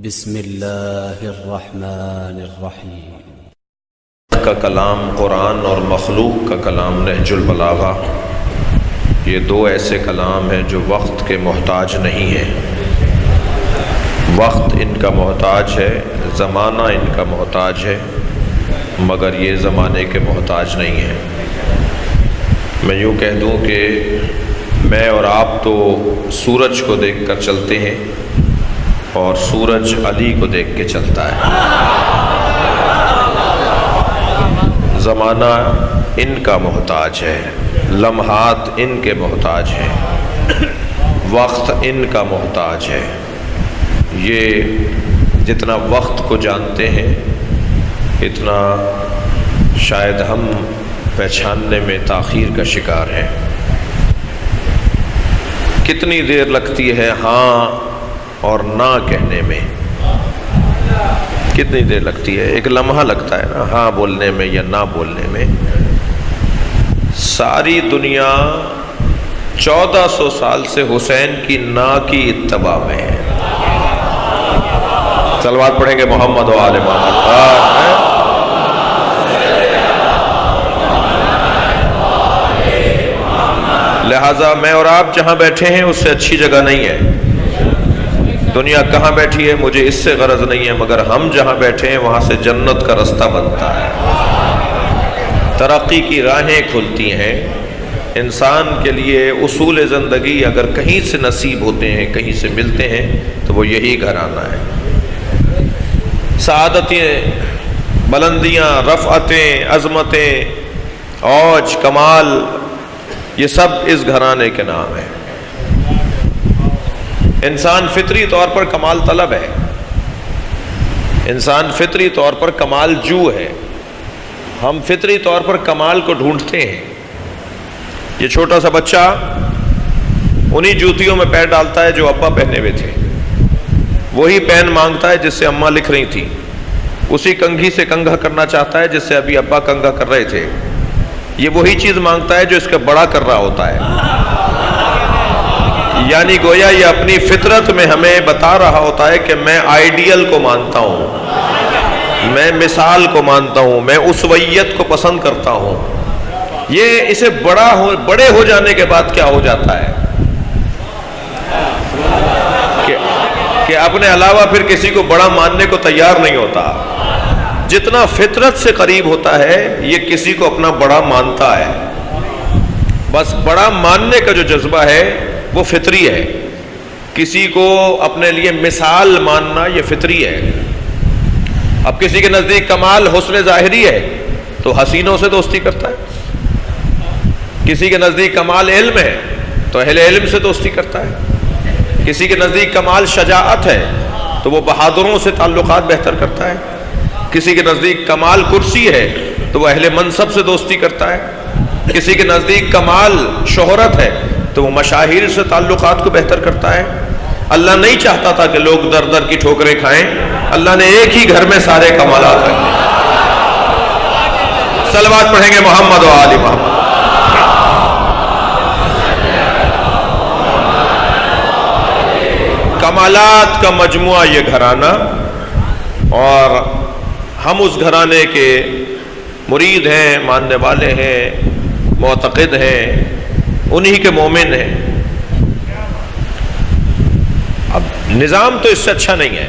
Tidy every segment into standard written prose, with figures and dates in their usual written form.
بسم اللہ الرحمن الرحیم۔ کا کلام قرآن اور مخلوق کا کلام نہج البلاغہ، یہ دو ایسے کلام ہیں جو وقت کے محتاج نہیں ہیں۔ وقت ان کا محتاج ہے، زمانہ ان کا محتاج ہے، مگر یہ زمانے کے محتاج نہیں ہیں۔ میں یوں کہہ دوں کہ میں اور آپ تو سورج کو دیکھ کر چلتے ہیں اور سورج علی کو دیکھ کے چلتا ہے۔ زمانہ ان کا محتاج ہے، لمحات ان کے محتاج ہیں، وقت ان کا محتاج ہے۔ یہ جتنا وقت کو جانتے ہیں اتنا شاید ہم پہچاننے میں تاخیر کا شکار ہیں۔ کتنی دیر لگتی ہے ہاں اور نہ کہنے میں، کتنی دیر لگتی ہے؟ ایک لمحہ لگتا ہے نا ہاں بولنے میں یا نہ بولنے میں۔ ساری دنیا 1400 سال سے حسین کی نہ کی اتباع میں ہے۔ صلوات پڑھیں گے محمد و آل محمد۔ لہٰذا میں اور آپ جہاں بیٹھے ہیں اس سے اچھی جگہ نہیں ہے۔ دنیا کہاں بیٹھی ہے مجھے اس سے غرض نہیں ہے، مگر ہم جہاں بیٹھے ہیں وہاں سے جنت کا رستہ بنتا ہے، ترقی کی راہیں کھلتی ہیں۔ انسان کے لیے اصول زندگی اگر کہیں سے نصیب ہوتے ہیں، کہیں سے ملتے ہیں تو وہ یہی گھرانہ ہے۔ سعادتیں، بلندیاں، رفعتیں، عظمتیں، اوج، کمال، یہ سب اس گھرانے کے نام ہیں۔ انسان فطری طور پر کمال طلب ہے، انسان فطری طور پر کمال جو ہے، ہم فطری طور پر کمال کو ڈھونڈتے ہیں۔ یہ چھوٹا سا بچہ انہی جوتیوں میں پیر ڈالتا ہے جو ابا پہنے ہوئے تھے، وہی پین مانگتا ہے جس سے اماں لکھ رہی تھی، اسی کنگھی سے کنگھا کرنا چاہتا ہے جس سے ابھی ابا کنگھا کر رہے تھے، یہ وہی چیز مانگتا ہے جو اس کا بڑا کر رہا ہوتا ہے۔ یعنی گویا یہ اپنی فطرت میں ہمیں بتا رہا ہوتا ہے کہ میں آئیڈیل کو مانتا ہوں، میں مثال کو مانتا ہوں، میں اسویت کو پسند کرتا ہوں۔ یہ اسے بڑے ہو جانے کے بعد کیا ہو جاتا ہے کہ اپنے علاوہ پھر کسی کو بڑا ماننے کو تیار نہیں ہوتا۔ جتنا فطرت سے قریب ہوتا ہے یہ کسی کو اپنا بڑا مانتا ہے۔ بس بڑا ماننے کا جو جذبہ ہے وہ فطری ہے، کسی کو اپنے لیے مثال ماننا یہ فطری ہے۔ اب کسی کے نزدیک کمال حسن ظاہری ہے تو حسینوں سے دوستی کرتا ہے، کسی کے نزدیک کمال علم ہے تو اہل علم سے دوستی کرتا ہے، کسی کے نزدیک کمال شجاعت ہے تو وہ بہادروں سے تعلقات بہتر کرتا ہے، کسی کے نزدیک کمال کرسی ہے تو وہ اہل منصب سے دوستی کرتا ہے، کسی کے نزدیک کمال شہرت ہے تو وہ مشاہیر سے تعلقات کو بہتر کرتا ہے۔ اللہ نہیں چاہتا تھا کہ لوگ در در کی ٹھوکریں کھائیں، اللہ نے ایک ہی گھر میں سارے کمالات رکھے۔ صلوات پڑھیں گے محمد و آل محمد۔ کمالات کا مجموعہ یہ گھرانہ، اور ہم اس گھرانے کے مرید ہیں، ماننے والے ہیں، معتقد ہیں، انہی کے مومن ہیں۔ اب نظام تو اس سے اچھا نہیں ہے،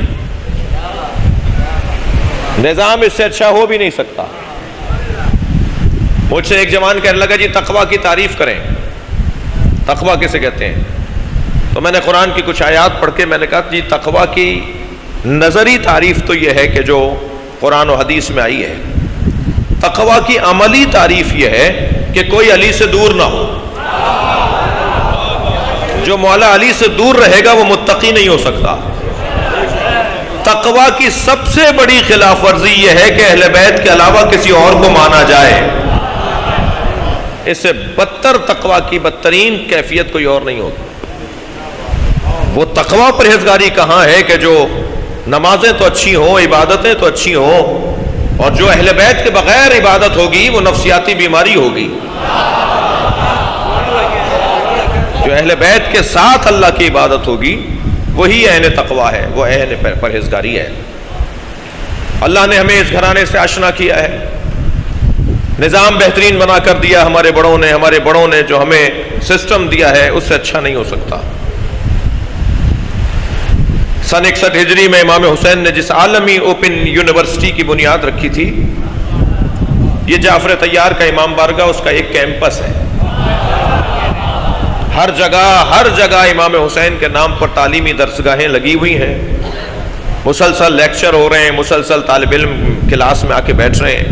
نظام اس سے اچھا ہو بھی نہیں سکتا۔ مجھ سے ایک جوان کہنے لگا جی تقویٰ کی تعریف کریں، تقویٰ کسے کہتے ہیں؟ تو میں نے قرآن کی کچھ آیات پڑھ کے میں نے کہا جی تقویٰ کی نظری تعریف تو یہ ہے کہ جو قرآن و حدیث میں آئی ہے، تقویٰ کی عملی تعریف یہ ہے کہ کوئی علی سے دور نہ ہو۔ جو مولا علی سے دور رہے گا وہ متقی نہیں ہو سکتا۔ تقویٰ کی سب سے بڑی خلاف ورزی یہ ہے کہ اہل بیت کے علاوہ کسی اور کو مانا جائے۔ اس سے بدتر تقویٰ کی بدترین کیفیت کوئی اور نہیں ہوتی۔ وہ تقویٰ پرہیزگاری کہاں ہے کہ جو نمازیں تو اچھی ہوں، عبادتیں تو اچھی ہوں، اور جو اہل بیت کے بغیر عبادت ہوگی وہ نفسیاتی بیماری ہوگی۔ جو اہل بیت کے ساتھ اللہ کی عبادت ہوگی وہی اہل تقویٰ ہے، وہ اہل پرہیزگاری ہے۔ اللہ نے ہمیں اس گھرانے سے آشنا کیا ہے، نظام بہترین بنا کر دیا ہمارے بڑوں نے جو ہمیں سسٹم دیا ہے اس سے اچھا نہیں ہو سکتا۔ سن 61 ہجری میں امام حسین نے جس عالمی اوپن یونیورسٹی کی بنیاد رکھی تھی، یہ جعفر طیار کا امام بارگاہ اس کا ایک کیمپس ہے۔ ہر جگہ امام حسین کے نام پر تعلیمی درسگاہیں لگی ہوئی ہیں، مسلسل لیکچر ہو رہے ہیں، مسلسل طالب علم کلاس میں آ کے بیٹھ رہے ہیں۔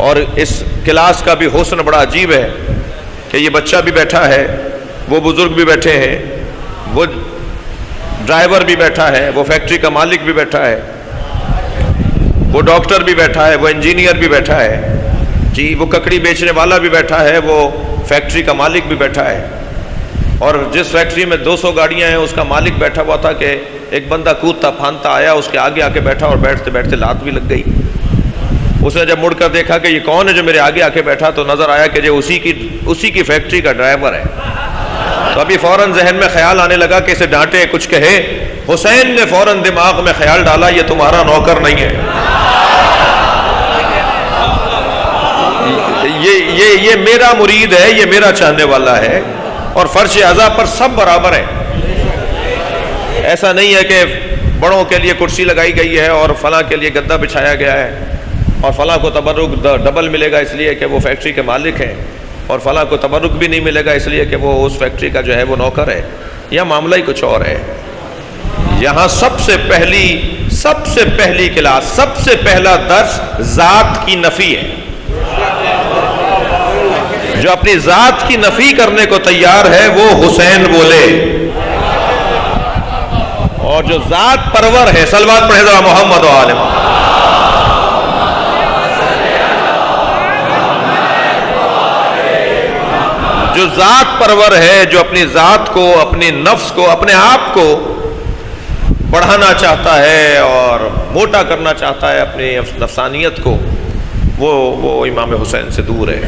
اور اس کلاس کا بھی حسن بڑا عجیب ہے کہ یہ بچہ بھی بیٹھا ہے، وہ بزرگ بھی بیٹھے ہیں، وہ ڈرائیور بھی بیٹھا ہے، وہ فیکٹری کا مالک بھی بیٹھا ہے، وہ ڈاکٹر بھی بیٹھا ہے، وہ انجینئر بھی بیٹھا ہے، جی وہ ککڑی بیچنے والا بھی بیٹھا ہے، وہ فیکٹری کا مالک بھی بیٹھا ہے۔ اور جس فیکٹری میں 200 گاڑیاں ہیں اس کا مالک بیٹھا ہوا تھا کہ ایک بندہ کودتا پھاندتا آیا، اس کے آگے آ کے بیٹھا اور بیٹھتے بیٹھتے لات بھی لگ گئی۔ اس نے جب مڑ کر دیکھا کہ یہ کون ہے جو میرے آگے آ کے بیٹھا، تو نظر آیا کہ جو اسی کی فیکٹری کا ڈرائیور ہے۔ تو ابھی فوراً ذہن میں خیال آنے لگا کہ اسے ڈانٹے کچھ کہے۔ حسین نے فوراً دماغ میں خیال ڈالا یہ تمہارا نوکر نہیں ہے، یہ میرا مرید ہے، یہ میرا چاہنے والا ہے، اور فرش اعضاء پر سب برابر ہیں۔ ایسا نہیں ہے کہ بڑوں کے لیے کرسی لگائی گئی ہے اور فلاں کے لیے گدا بچھایا گیا ہے، اور فلاں کو تبرک ڈبل ملے گا اس لیے کہ وہ فیکٹری کے مالک ہیں، اور فلاں کو تبرک بھی نہیں ملے گا اس لیے کہ وہ اس فیکٹری کا جو ہے وہ نوکر ہے۔ یا معاملہ ہی کچھ اور ہے۔ یہاں سب سے پہلی کلاس، سب سے پہلا درس ذات کی نفی ہے۔ جو اپنی ذات کی نفی کرنے کو تیار ہے وہ حسین بولے، اور جو ذات پرور ہے، صلوات پڑھے ذرا محمد و آل محمد، جو ذات پرور ہے، جو اپنی ذات کو، اپنی نفس کو، اپنے آپ کو بڑھانا چاہتا ہے اور موٹا کرنا چاہتا ہے، اپنی نفسانیت کو، وہ امام حسین سے دور ہے۔